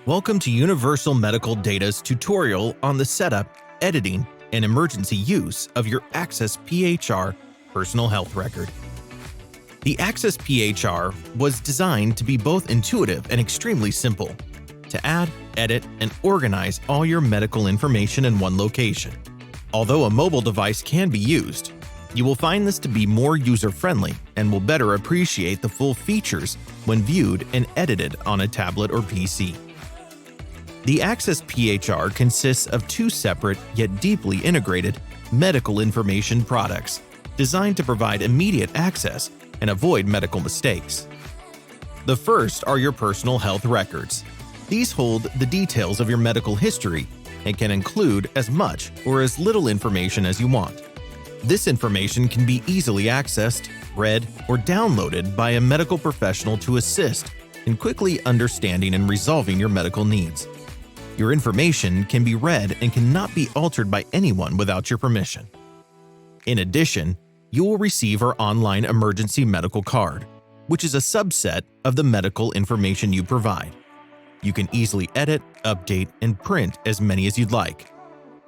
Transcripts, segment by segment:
Welcome to Universal Medical Data's tutorial on the setup, editing, and emergency use of your Access PHR personal health record. The Access PHR was designed to be both intuitive and extremely simple, to add, edit, and organize all your medical information in one location. Although a mobile device can be used, you will find this to be more user-friendly and will better appreciate the full features when viewed and edited on a tablet or PC. The Access PHR consists of two separate yet deeply integrated medical information products designed to provide immediate access and avoid medical mistakes. The first are your personal health records. These hold the details of your medical history and can include as much or as little information as you want. This information can be easily accessed, read, or downloaded by a medical professional to assist in quickly understanding and resolving your medical needs. Your information can be read and cannot be altered by anyone without your permission. In addition, you will receive our online emergency medical card, which is a subset of the medical information you provide. You can easily edit, update, and print as many as you'd like.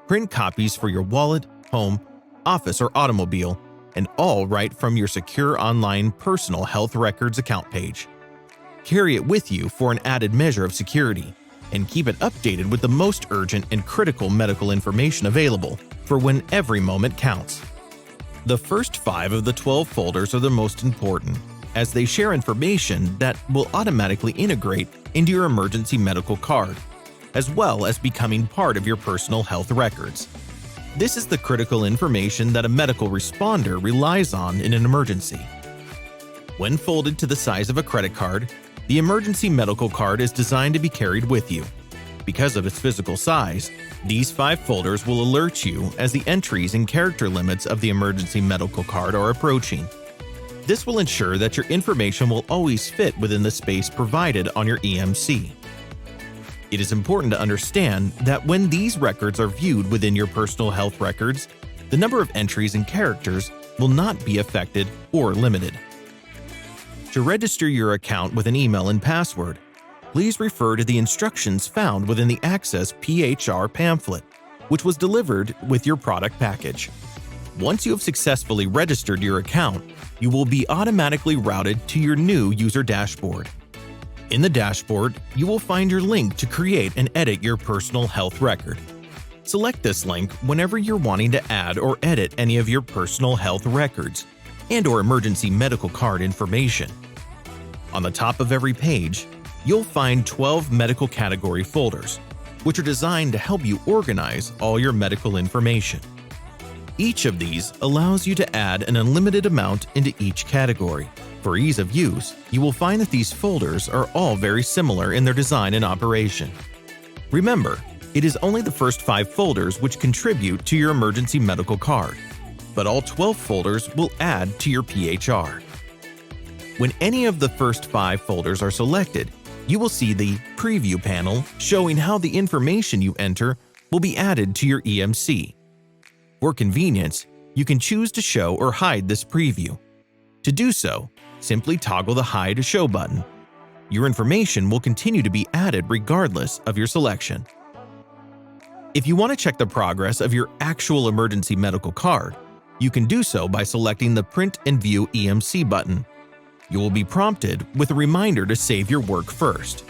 Print copies for your wallet, home, office, or automobile, and all right from your secure online personal health records account page. Carry it with you for an added measure of security, and keep it updated with the most urgent and critical medical information available for when every moment counts. The first 5 of the 12 folders are the most important, as they share information that will automatically integrate into your emergency medical card, as well as becoming part of your personal health records. This is the critical information that a medical responder relies on in an emergency. When folded to the size of a credit card, the emergency medical card is designed to be carried with you. Because of its physical size, these 5 folders will alert you as the entries and character limits of the emergency medical card are approaching. This will ensure that your information will always fit within the space provided on your EMC. It is important to understand that when these records are viewed within your personal health records, the number of entries and characters will not be affected or limited. To register your account with an email and password, please refer to the instructions found within the Access PHR pamphlet, which was delivered with your product package. Once you have successfully registered your account, you will be automatically routed to your new user dashboard. In the dashboard, you will find your link to create and edit your personal health record. Select this link whenever you're wanting to add or edit any of your personal health records and/or emergency medical card information. On the top of every page, you'll find 12 medical category folders, which are designed to help you organize all your medical information. Each of these allows you to add an unlimited amount into each category. For ease of use, you will find that these folders are all very similar in their design and operation. Remember, it is only the first 5 folders which contribute to your emergency medical card, but all 12 folders will add to your PHR. When any of the first 5 folders are selected, you will see the Preview panel showing how the information you enter will be added to your EMC. For convenience, you can choose to show or hide this preview. To do so, simply toggle the Hide Show button. Your information will continue to be added regardless of your selection. If you want to check the progress of your actual emergency medical card, you can do so by selecting the Print and View EMC button. You will be prompted with a reminder to save your work first.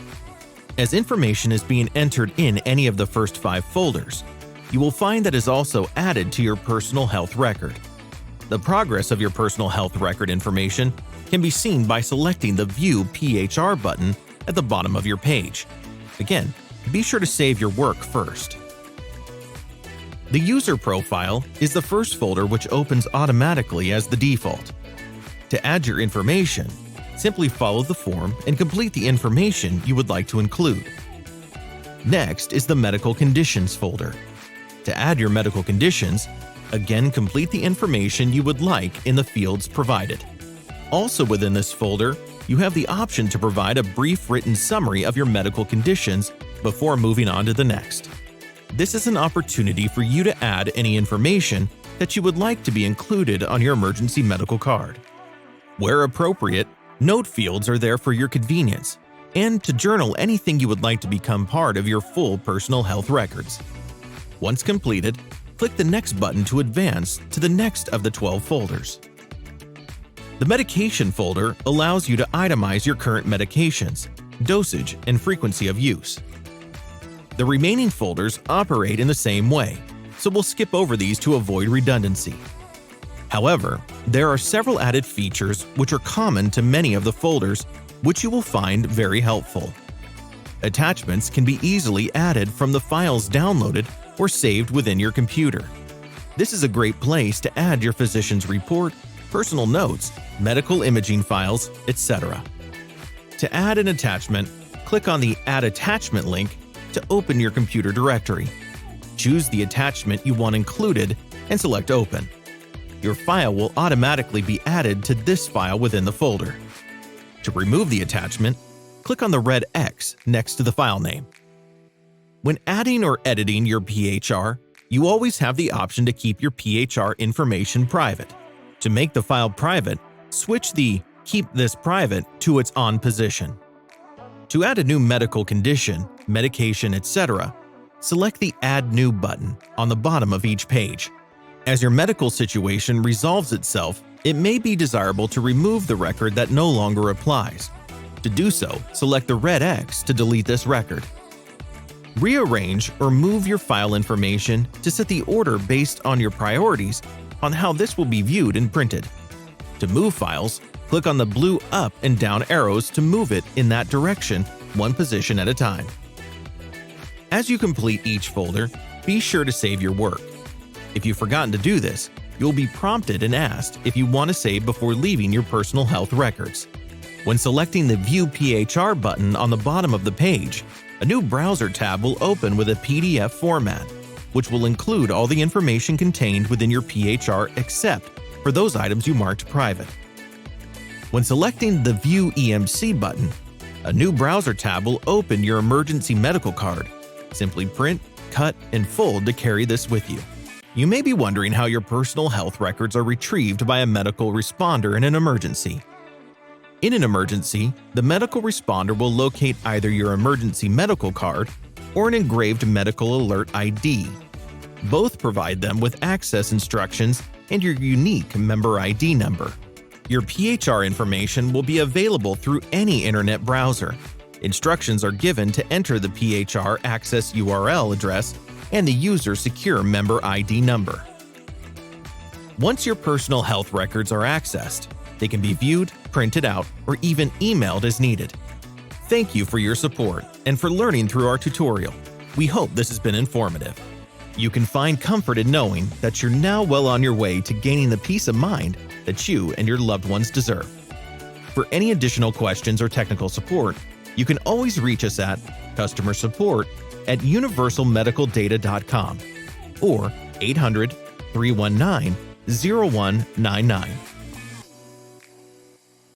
As information is being entered in any of the first 5 folders, you will find that is also added to your personal health record. The progress of your personal health record information can be seen by selecting the View PHR button at the bottom of your page. Again, be sure to save your work first. The User Profile is the first folder which opens automatically as the default. To add your information, simply follow the form and complete the information you would like to include. Next is the Medical Conditions folder. To add your medical conditions, again complete the information you would like in the fields provided. Also within this folder, you have the option to provide a brief written summary of your medical conditions before moving on to the next. This is an opportunity for you to add any information that you would like to be included on your emergency medical card. Where appropriate, note fields are there for your convenience. and to journal anything you would like to become part of your full personal health records. Once completed, click the Next button to advance to the next of the 12 folders. The Medication folder allows you to itemize your current medications, dosage, and frequency of use. The remaining folders operate in the same way, so we'll skip over these to avoid redundancy. However, there are several added features which are common to many of the folders, which you will find very helpful. Attachments can be easily added from the files downloaded or saved within your computer. This is a great place to add your physician's report, personal notes, medical imaging files, etc. To add an attachment, click on the Add Attachment link to open your computer directory. Choose the attachment you want included and select Open. Your file will automatically be added to this file within the folder. To remove the attachment, click on the red X next to the file name. When adding or editing your PHR, you always have the option to keep your PHR information private. To make the file private, switch the Keep this private to its on position. To add a new medical condition, medication, etc., select the Add New button on the bottom of each page. As your medical situation resolves itself, it may be desirable to remove the record that no longer applies. To do so, select the red X to delete this record. Rearrange or move your file information to set the order based on your priorities on how this will be viewed and printed. To move files, click on the blue up and down arrows to move it in that direction, one position at a time. As you complete each folder, be sure to save your work. If you've forgotten to do this, you'll be prompted and asked if you want to save before leaving your personal health records. When selecting the View PHR button on the bottom of the page, a new browser tab will open with a PDF format, which will include all the information contained within your PHR except for those items you marked private. When selecting the View EMC button, a new browser tab will open your emergency medical card. Simply print, cut, and fold to carry this with you. You may be wondering how your personal health records are retrieved by a medical responder in an emergency. In an emergency, the medical responder will locate either your emergency medical card or an engraved medical alert ID. Both provide them with access instructions and your unique member ID number. Your PHR information will be available through any internet browser. Instructions are given to enter the PHR access URL address and the user's secure member ID number. Once your personal health records are accessed, they can be viewed, printed out, or even emailed as needed. Thank you for your support and for learning through our tutorial. We hope this has been informative. You can find comfort in knowing that you're now well on your way to gaining the peace of mind that you and your loved ones deserve. For any additional questions or technical support, you can always reach us at customer support at universalmedicaldata.com or 800-319-0199.